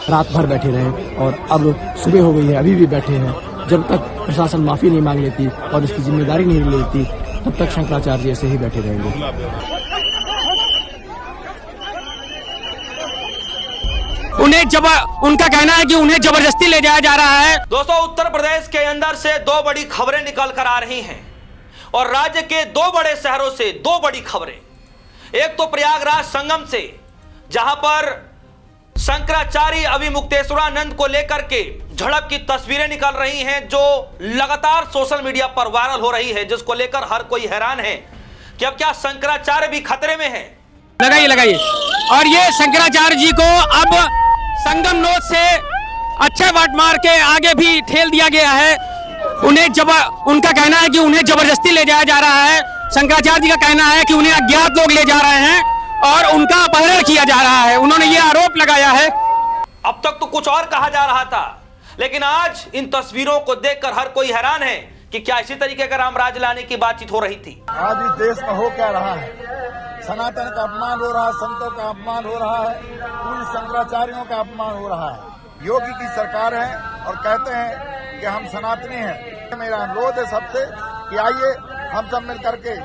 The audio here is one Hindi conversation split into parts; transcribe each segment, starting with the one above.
रात भर बैठे रहे और अब सुबह हो गई है, अभी भी बैठे हैं। जब तक प्रशासन माफी नहीं मांग लेती और इसकी जिम्मेदारी नहीं लेती तब तक शंकराचार्य ऐसे ही बैठे रहेंगे। उनका कहना है कि उन्हें जबरदस्ती ले जाया जा रहा है। दोस्तों, उत्तर प्रदेश के अंदर से दो बड़ी खबरें निकल कर आ रही हैं और राज्य के दो बड़े शहरों से दो बड़ी खबरें। एक तो प्रयागराज संगम से, जहां पर शंकराचार्य अभिमुक्तेश्वरानंद को लेकर के झड़प की तस्वीरें निकल रही हैं जो लगातार सोशल मीडिया पर वायरल हो रही है, जिसको लेकर हर कोई हैरान है कि अब क्या शंकराचार्य भी खतरे में है। लगाइए और ये शंकराचार्य जी को अब संगम नोद से अच्छे वाट मार के आगे भी ठेल दिया गया है। उनका कहना है कि उन्हें जबरदस्ती ले जाया जा रहा है। शंकराचार्य जी का कहना है कि उन्हें अज्ञात लोग ले जा रहे हैं और उनका अपहरण किया जा रहा है। उन्होंने ये आरोप लगाया है। अब तक तो कुछ और कहा जा रहा था, लेकिन आज इन तस्वीरों को देखकर हर कोई हैरान है कि क्या इसी तरीके का रामराज लाने की बातचीत हो रही थी। आज इस देश में हो क्या रहा है? सनातन का अपमान हो रहा है, संतों का अपमान हो रहा है, पूर्ण शंकराचार्यों का अपमान हो रहा है। योगी की सरकार है और कहते हैं कि हम सनातनी हैं। मेरा अनुरोध है सबसे कि आइए हम सब मिल करके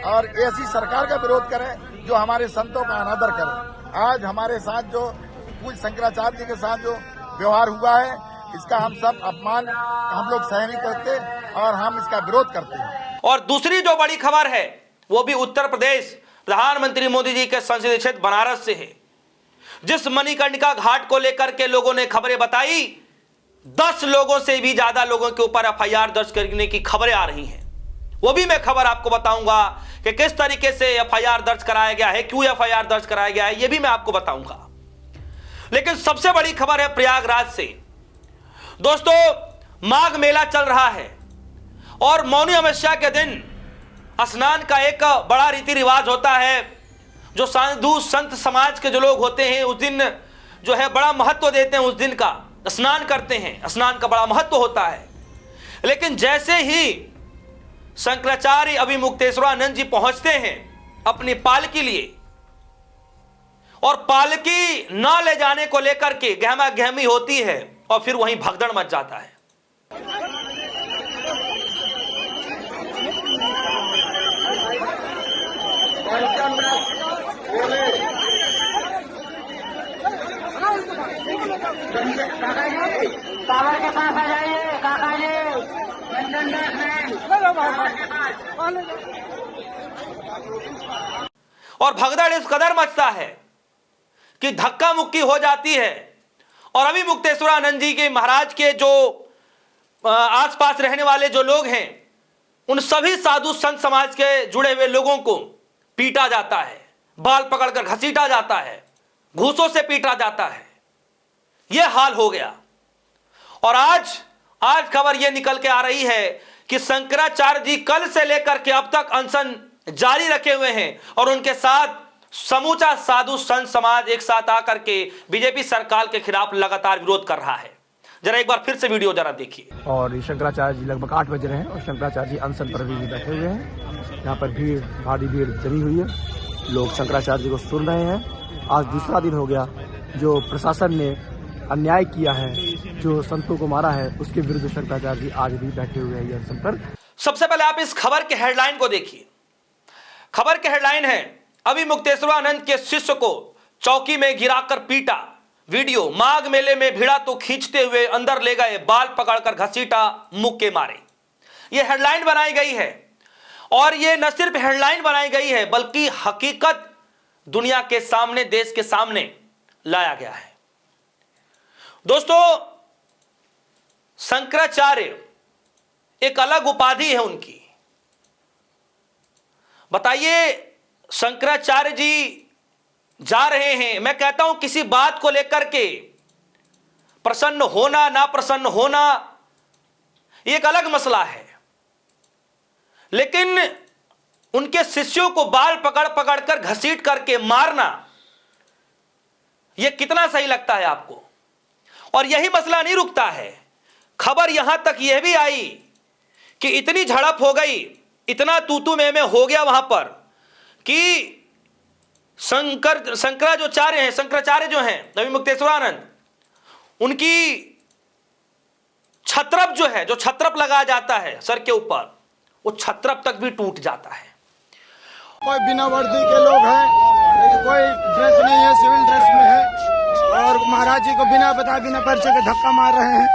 और ऐसी सरकार का विरोध करें जो हमारे संतों का अनादर करे। आज हमारे साथ जो पूज्य शंकराचार्य जी के साथ जो व्यवहार हुआ है, इसका हम सब अपमान हम लोग सह नहीं करते और हम इसका विरोध करते हैं। और दूसरी जो बड़ी खबर है वो भी उत्तर प्रदेश प्रधानमंत्री मोदी जी के संसदीय क्षेत्र बनारस से है। जिस मणिकर्णिका घाट को लेकर के लोगों ने खबरें बताई, 10 लोगों से भी ज्यादा लोगों के ऊपर एफआईआर दर्ज करने की खबरें आ रही हैं। वो भी मैं खबर आपको बताऊंगा कि किस तरीके से एफआईआर दर्ज कराया गया है, क्यों एफआईआर दर्ज कराया गया है, ये भी मैं आपको बताऊंगा। लेकिन सबसे बड़ी खबर है प्रयागराज से। दोस्तों, माघ मेला चल रहा है और मौनी अमावस्या के दिन स्नान का एक बड़ा रीति रिवाज होता है। जो साधु संत समाज के जो लोग होते हैं उस दिन जो है बड़ा महत्व देते हैं, उस दिन का स्नान करते हैं, स्नान का बड़ा महत्व होता है। लेकिन जैसे ही शंकराचार्य अभिमुक्तेश्वरानंद जी पहुंचते हैं अपनी पालकी लिए और पालकी न ले जाने को लेकर के गहमा गहमी होती है और फिर वहीं भगदड़ मच जाता है। पावर के पास आ जाइए काका जी। और भगदड़ इस कदर मचता है कि धक्का मुक्की हो जाती है और अभिमुक्तेश्वरानंद जी के महाराज के जो आसपास रहने वाले जो लोग हैं उन सभी साधु संत समाज के जुड़े हुए लोगों को पीटा जाता है, बाल पकड़कर घसीटा जाता है, घूसों से पीटा जाता है। यह हाल हो गया। और आज खबर यह निकल के आ रही है कि शंकराचार्य जी कल से लेकर के अब तक अनशन जारी रखे हुए हैं और उनके साथ समूचा साधु संत समाज एक साथ आकर के बीजेपी सरकार के खिलाफ लगातार विरोध कर रहा है। जरा एक बार फिर से वीडियो जरा देखिए। और शंकराचार्य जी लगभग 8 बज रहे हैं और शंकराचार्य जी अनशन पर भी बैठे हुए हैं। यहाँ पर भीड़, भारी भीड़ जमी हुई है। लोग शंकराचार्य जी को सुन रहे हैं। आज दूसरा दिन हो गया जो प्रशासन ने अन्याय किया है, जो संतों को मारा है, उसके विरुद्ध शंकराचार्य जी आज भी बैठे हुए हैं अनशन पर। सबसे पहले आप इस खबर के हेडलाइन को देखिए। खबर के हेडलाइन है, अभिमुक्तेश्वरानंद के शिष्य को चौकी में गिराकर पीटा, वीडियो। माघ मेले में भिड़ा तो खींचते हुए अंदर ले गए, बाल पकड़कर घसीटा, मुक्के मारे। यह हेडलाइन बनाई गई है और यह न सिर्फ हेडलाइन बनाई गई है बल्कि हकीकत दुनिया के सामने, देश के सामने लाया गया है। दोस्तों, शंकराचार्य एक अलग उपाधि है उनकी। बताइए, शंकराचार्य जी जा रहे हैं, मैं कहता हूं किसी बात को लेकर के प्रसन्न होना ना प्रसन्न होना एक अलग मसला है, लेकिन उनके शिष्यों को बाल पकड़ पकड़ कर घसीट करके मारना यह कितना सही लगता है आपको? और यही मसला नहीं रुकता है। खबर यहां तक यह भी आई कि इतनी झड़प हो गई, इतना तूतू में हो गया वहां पर कि शंकराचार्य जो हैं अभी मुक्तेश्वरानंद, उनकी छत्रप जो है, जो छत्रप लगाया जाता है सर के ऊपर, वो छत्रप तक भी टूट जाता है। कोई बिना वर्दी के लोग हैं, कोई ड्रेस नहीं है, सिविल ड्रेस में है, और महाराज जी को बिना पर्चे के धक्का मार रहे हैं,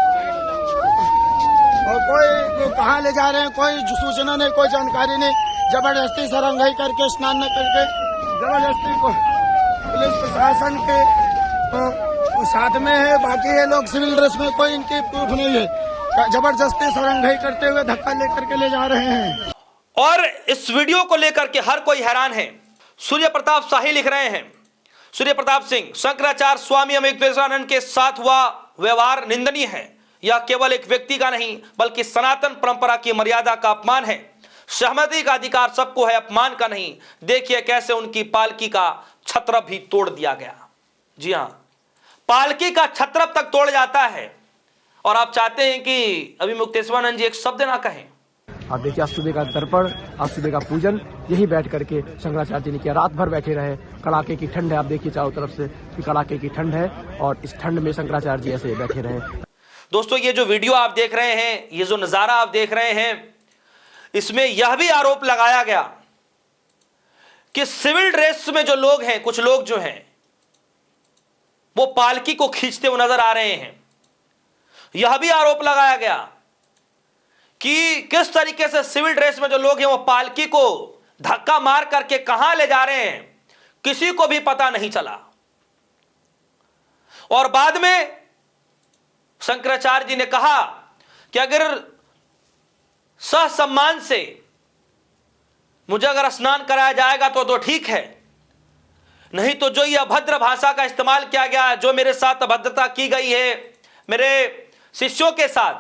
और कोई कहाँ ले जा रहे हैं कोई सूचना नहीं, कोई जानकारी नहीं। जबरदस्ती सरंगाई करके, स्नान न करके, जबरदस्ती को पुलिस प्रशासन के तो साथ में है, बाकी ये लोग सिविल ड्रेस में, कोई इनकी प्रूफ नहीं है, जबरदस्ती सरंगाई करते हुए धक्का लेकर के ले जा रहे हैं। और इस वीडियो को लेकर के हर कोई हैरान है। सूर्य प्रताप शाही लिख रहे हैं, सूर्य प्रताप सिंह, शंकराचार्य स्वामी मुक्तेश्वरानंद के साथ हुआ व्यवहार निंदनीय है। यह केवल एक व्यक्ति का नहीं बल्कि सनातन परंपरा की मर्यादा का अपमान है। सहमति का अधिकार सबको है, अपमान का नहीं। देखिए कैसे उनकी पालकी का छत्रप भी तोड़ दिया गया। जी हां, पालकी का छत्रप तक तोड़ जाता है, और आप चाहते हैं कि अभी मुक्तेश्वरानंद जी एक शब्द ना कहें। आप देखिए, आज सुबह का दर्पण, आज सुबह का पूजन यही बैठ करके शंकराचार्य जी ने किया। रात भर बैठे रहे, कड़ाके की ठंड है, आप देखिए चारों तरफ से कि कड़ाके की ठंड है, और इस ठंड में शंकराचार्य जी ऐसे बैठे रहे। दोस्तों, ये जो वीडियो आप देख रहे हैं, ये जो नजारा आप देख रहे हैं, इसमें यह भी आरोप लगाया गया कि सिविल ड्रेस में जो लोग हैं, कुछ लोग जो हैं वो पालकी को खींचते हुए नजर आ रहे हैं। यह भी आरोप लगाया गया कि किस तरीके से सिविल ड्रेस में जो लोग हैं वो पालकी को धक्का मार करके कहां ले जा रहे हैं, किसी को भी पता नहीं चला। और बाद में शंकराचार्य जी ने कहा कि अगर सहसम्मान से मुझे अगर स्नान कराया जाएगा तो ठीक है, नहीं तो जो ये अभद्र भाषा का इस्तेमाल किया गया, जो मेरे साथ अभद्रता की गई है, मेरे शिष्यों के साथ,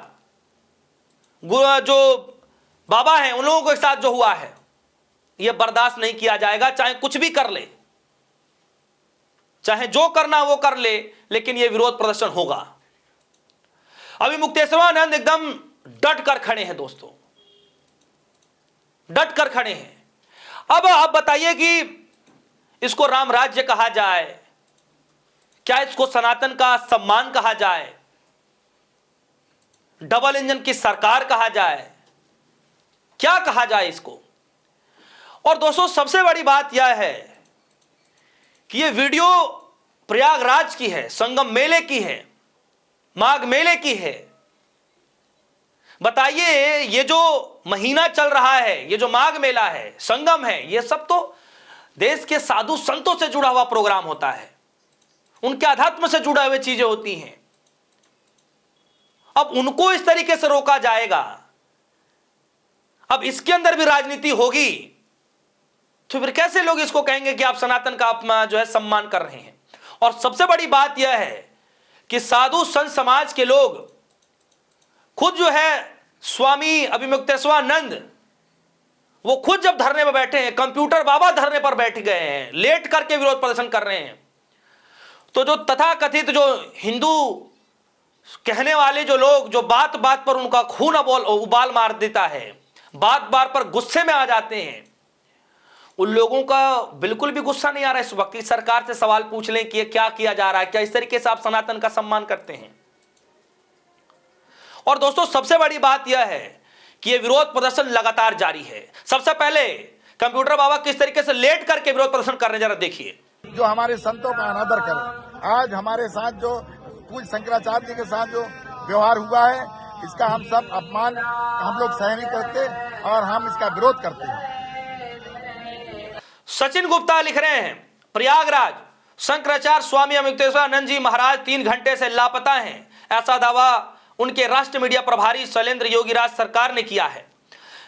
जो बाबा हैं उन लोगों के साथ जो हुआ है, यह बर्दाश्त नहीं किया जाएगा। चाहे कुछ भी कर ले, चाहे जो करना वो कर ले, लेकिन यह विरोध प्रदर्शन होगा। अभी मुक्तेश्वरानंद एकदम डट कर खड़े हैं दोस्तों, डट कर खड़े हैं। अब आप बताइए कि इसको राम राज्य कहा जाए, क्या इसको सनातन का सम्मान कहा जाए, डबल इंजन की सरकार कहा जाए, क्या कहा जाए इसको? और दोस्तों, सबसे बड़ी बात यह है कि यह वीडियो प्रयागराज की है, संगम मेले की है, माघ मेले की है। बताइए, ये जो महीना चल रहा है, ये जो माघ मेला है, संगम है, ये सब तो देश के साधु संतों से जुड़ा हुआ प्रोग्राम होता है, उनके अध्यात्म से जुड़ा हुए चीजें होती हैं। अब उनको इस तरीके से रोका जाएगा, अब इसके अंदर भी राजनीति होगी, तो फिर कैसे लोग इसको कहेंगे कि आप सनातन का अपना जो है सम्मान कर रहे हैं? और सबसे बड़ी बात यह है कि साधु संत समाज के लोग खुद जो है स्वामी मुक्तेश्वरानंद, वो खुद जब धरने पर बैठे हैं, कंप्यूटर बाबा धरने पर बैठ गए हैं, लेट करके विरोध प्रदर्शन कर रहे हैं, तो जो तथाकथित जो हिंदू कहने वाले जो लोग, जो बात बात पर उनका खून उबाल मार देता है, बात बात पर गुस्से में आ जाते हैं, उन लोगों का बिल्कुल भी गुस्सा नहीं आ रहा है इस वक्त। सरकार से सवाल पूछ लें कि ये क्या किया जा रहा है, क्या इस तरीके से आप सनातन का सम्मान करते हैं? और दोस्तों, सबसे बड़ी बात यह है कि यह विरोध प्रदर्शन लगातार जारी है। सबसे पहले कंप्यूटर बाबा किस तरीके से लेट करके विरोध प्रदर्शन कर रहे हैं, जरा देखिए। जो हमारे संतों का अनादर करें, आज हमारे साथ जो पूज्य शंकराचार्य जी के साथ जो व्यवहार हुआ है, इसका हम सब अपमान हम लोग सह नहीं करते और हम इसका विरोध करते हैं। सचिन गुप्ता लिख रहे हैं, प्रयागराज, शंकराचार्य स्वामी मुक्तेश्वरानंद जी महाराज 3 घंटे से लापता हैं। ऐसा दावा उनके राष्ट्र मीडिया प्रभारी शैलेंद्र योगीराज सरकार ने किया है।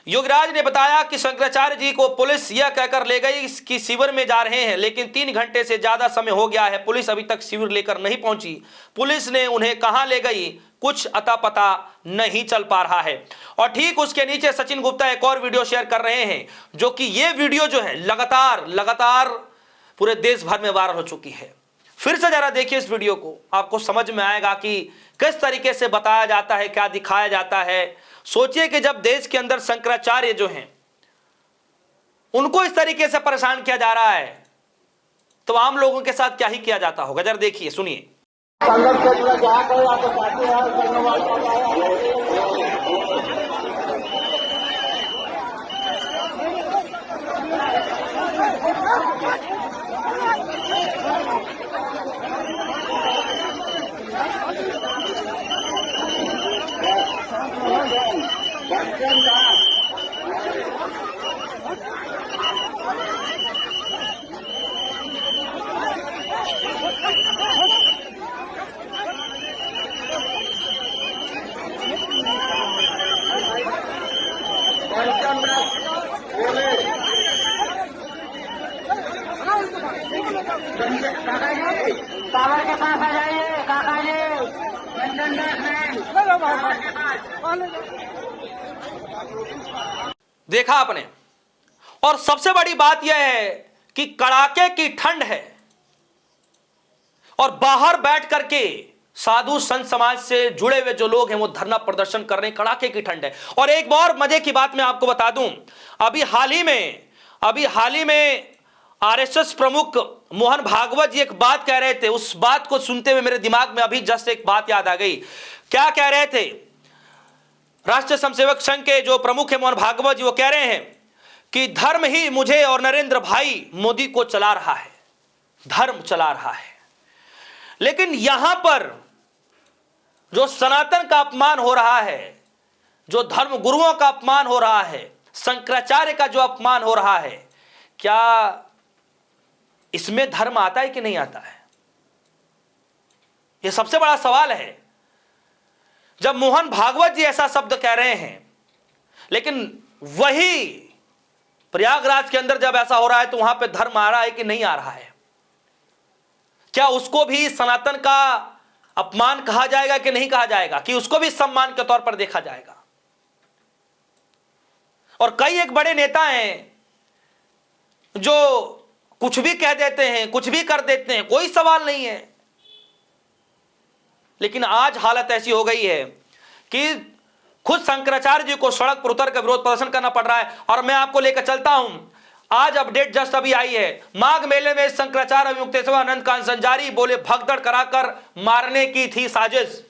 योगीराज ने बताया कि शंकराचार्य जी को पुलिस यह कहकर ले गई कि शिविर में जा रहे हैं, लेकिन 3 घंटे से ज्यादा समय हो गया है, पुलिस अभी तक शिविर लेकर नहीं पहुंची। पुलिस ने उन्हें कहां ले गई, कुछ अता पता नहीं चल पा रहा है। और ठीक उसके नीचे सचिन गुप्ता एक और वीडियो शेयर कर रहे हैं, जो कि ये वीडियो जो है लगातार पूरे देश भर में वायरल हो चुकी है। फिर से जरा देखिए इस वीडियो को, आपको समझ में आएगा कि किस तरीके से बताया जाता है, क्या दिखाया जाता है। सोचिए कि जब देश के अंदर शंकराचार्य जो हैं उनको इस तरीके से परेशान किया जा रहा है, तो आम लोगों के साथ क्या ही किया जाता होगा। जरा देखिए, सुनिए। टावर के पास आ जाइए काका जी। देखा आपने। और सबसे बड़ी बात यह है कि कड़ाके की ठंड है और बाहर बैठ करके साधु संत समाज से जुड़े हुए जो लोग हैं वो धरना प्रदर्शन कर रहे हैं। कड़ाके की ठंड है। और एक और मजे की बात मैं आपको बता दूं, अभी हाल ही में आरएसएस प्रमुख मोहन भागवत जी एक बात कह रहे थे। उस बात को सुनते हुए मेरे दिमाग में अभी जस्ट एक बात याद आ गई। क्या कह रहे थे? राष्ट्रीय स्वयंसेवक संघ के जो प्रमुख है मोहन भागवत जी, वो कह रहे हैं कि धर्म ही मुझे और नरेंद्र भाई मोदी को चला रहा है, धर्म चला रहा है। लेकिन यहां पर जो सनातन का अपमान हो रहा है, जो धर्म गुरुओं का अपमान हो रहा है, शंकराचार्य का जो अपमान हो रहा है, क्या इसमें धर्म आता है कि नहीं आता है? यह सबसे बड़ा सवाल है। जब मोहन भागवत जी ऐसा शब्द कह रहे हैं, लेकिन वही प्रयागराज के अंदर जब ऐसा हो रहा है तो वहां पे धर्म आ रहा है कि नहीं आ रहा है? क्या उसको भी सनातन का अपमान कहा जाएगा कि नहीं कहा जाएगा? कि उसको भी सम्मान के तौर पर देखा जाएगा? और कई एक बड़े नेता हैं जो कुछ भी कह देते हैं, कुछ भी कर देते हैं, कोई सवाल नहीं है। लेकिन आज हालत ऐसी हो गई है कि खुद शंकराचार्य जी को सड़क पर उतर कर विरोध प्रदर्शन करना पड़ रहा है। और मैं आपको लेकर चलता हूं, आज अपडेट जस्ट अभी आई है। माघ मेले में शंकराचार्य मुक्तेश्वरानंद कांसन जारी बोले भगदड़ कराकर मारने की थी साजिश।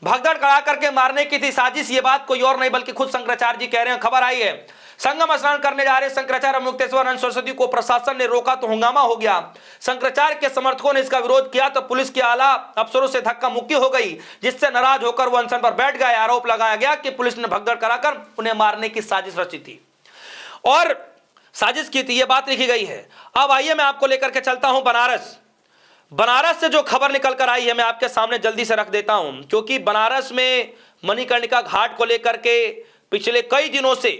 भगदड़ कराकर के मारने की थी साजिश। ये बात कोई और नहीं बल्कि खुद शंकराचार्य जी कह रहे हैं। खबर आई है, संगम स्नान करने जा रहे शंकराचार्य मुक्तेश्वरानंद सरस्वती को प्रशासन ने रोका तो हंगामा हो गया। शंकराचार्य के समर्थकों ने इसका विरोध किया तो पुलिस के आला अफसरों से धक्का मुक्की हो गई, जिससे नाराज होकर वो अनशन पर बैठ गए। आरोप लगाया गया कि पुलिस ने भगदड़ कराकर उन्हें मारने की साजिश रची थी और साजिश की थी। यह बात लिखी गई है। अब आइए मैं आपको लेकर के चलता हूं बनारस से जो खबर निकल कर आई है मैं आपके सामने जल्दी से रख देता हूं, क्योंकि बनारस में मणिकर्णिका घाट को लेकर के पिछले कई दिनों से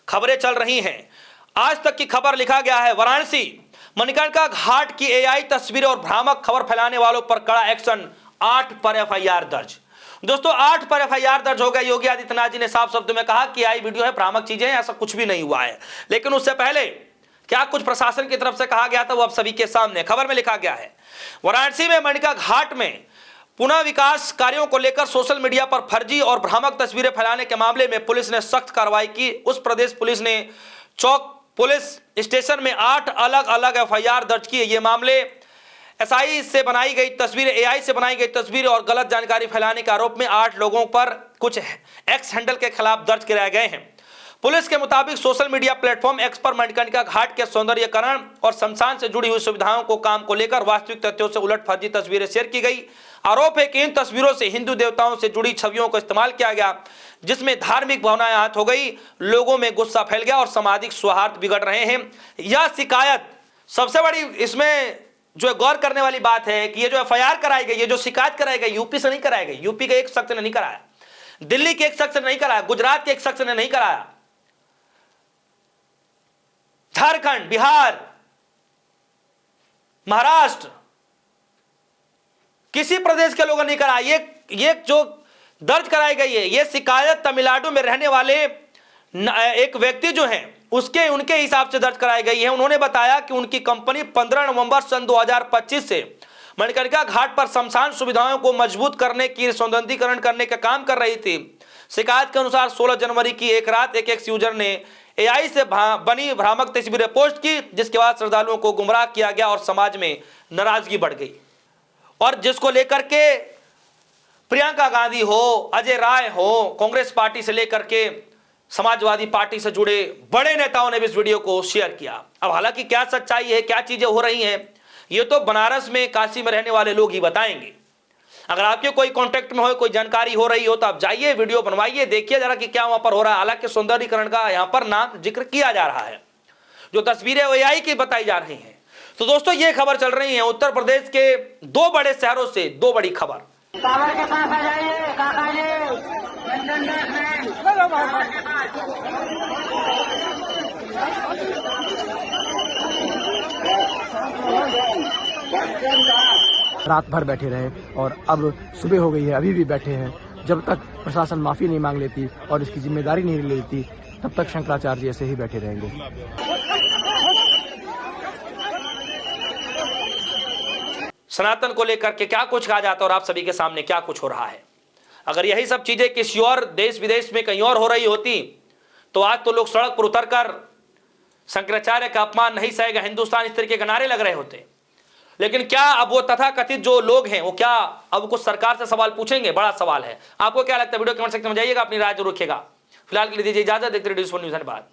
खबरें चल रही हैं। आज तक की खबर लिखा गया है, वाराणसी मणिकर्णिका घाट की एआई तस्वीरें और भ्रामक खबर फैलाने वालों पर कड़ा एक्शन, 8 पर एफआईआर दर्ज। दोस्तों 8 पर एफआईआर दर्ज हो गया। योगी आदित्यनाथ जी ने साफ शब्दों में कहा कि आई वीडियो है, भ्रामक चीजें हैं, ऐसा कुछ भी नहीं हुआ है। लेकिन उससे पहले क्या कुछ प्रशासन की तरफ से कहा गया था वो अब सभी के सामने खबर में लिखा गया है। वाराणसी में मणिकर्णिका घाट में पुनः विकास कार्यों को लेकर सोशल मीडिया पर फर्जी और भ्रामक तस्वीरें फैलाने के मामले में पुलिस ने सख्त कार्रवाई की। उस प्रदेश पुलिस ने चौक पुलिस स्टेशन में 8 अलग अलग एफआईआर दर्ज किए। ये मामले एसआई से बनाई गई तस्वीरें, एआई से बनाई गई तस्वीरें और गलत जानकारी फैलाने के आरोप में 8 लोगों पर कुछ एक्स हैंडल के खिलाफ दर्ज कराए गए हैं। पुलिस के मुताबिक सोशल मीडिया प्लेटफॉर्म एक्स पर मणिकर्णिका घाट के सौंदर्यीकरण और शमशान से जुड़ी हुई सुविधाओं को काम को लेकर वास्तविक तथ्यों से उलट फर्जी तस्वीरें शेयर की गई। आरोप है कि इन तस्वीरों से हिंदू देवताओं से जुड़ी छवियों को इस्तेमाल किया गया, जिसमें धार्मिक भावनाएं आहत हो गई, लोगों में गुस्सा फैल गया और सामाजिक सौहार्द बिगड़ रहे हैं। यह शिकायत सबसे बड़ी इसमें जो गौर करने वाली बात है कि ये जो एफआईआर कराई गई, ये जो शिकायत कराई गई यूपी से नहीं कराई गई। यूपी के एक शख्स ने नहीं कराया, दिल्ली के एक शख्स ने नहीं कराया, गुजरात के एक शख्स ने नहीं कराया, झारखंड, बिहार, महाराष्ट्र, किसी प्रदेश के लोगों ने कराया। ये जो दर्ज कराई गई है ये शिकायत तमिलनाडु में रहने वाले एक व्यक्ति जो हैं उनके हिसाब से दर्ज कराई गई है। उन्होंने बताया कि उनकी कंपनी 15 नवंबर सन 2025 से मणिकर्णिका घाट पर शमशान सुविधाओं को मजबूत करने की सौंदर्यीकरण करने का काम कर रही थी। शिकायत के अनुसार 16 जनवरी की एक रात एक यूजर ने एआई से बनी भ्रामक तस्वीरें पोस्ट की, जिसके बाद श्रद्धालुओं को गुमराह किया गया और समाज में नाराजगी बढ़ गई। और जिसको लेकर के प्रियंका गांधी हो, अजय राय हो, कांग्रेस पार्टी से लेकर के समाजवादी पार्टी से जुड़े बड़े नेताओं ने भी इस वीडियो को शेयर किया। अब हालांकि क्या सच्चाई है, क्या चीजें हो रही हैं, ये तो बनारस में, काशी में रहने वाले लोग ही बताएंगे। अगर आपके कोई कांटेक्ट में हो, कोई जानकारी हो रही हो, तो आप जाइए, वीडियो बनवाइए, देखिए जरा कि क्या वहां पर हो रहा है। हालांकि सौंदर्यीकरण का यहां पर नाम जिक्र किया जा रहा है, जो तस्वीरें एआई की बताई जा रही हैं। तो दोस्तों, ये खबर चल रही है उत्तर प्रदेश के 2 बड़े शहरों से, 2 बड़ी खबर। टावर के पास आ जाइए काका जी, लंदन देश में टावर के पास। रात भर बैठे रहे और अब सुबह हो गई है, अभी भी बैठे हैं। जब तक प्रशासन माफी नहीं मांग लेती और इसकी जिम्मेदारी नहीं लेती, तब तक शंकराचार्य जी ऐसे ही बैठे रहेंगे। सनातन को लेकर के क्या कुछ कहा जाता है और आप सभी के सामने क्या कुछ हो रहा है। अगर यही सब चीजें किसी और देश विदेश में कहीं और हो रही होती, तो आज तो लोग सड़क पर उतरकर शंकराचार्य का अपमान नहीं सहेगा हिंदुस्तान, इस तरीके के नारे लग रहे होते। लेकिन क्या अब वो तथाकथित जो लोग हैं, वो क्या अब कुछ सरकार से सवाल पूछेंगे? बड़ा सवाल है। आपको क्या लगता है? वीडियो कमेंट सेक्शन में जाइएगा, अपनी राय जरूर रखिएगा। फिलहाल के लिए दीजिए इजाजत। देखते रहिए न्यूज़ धन्यवाद।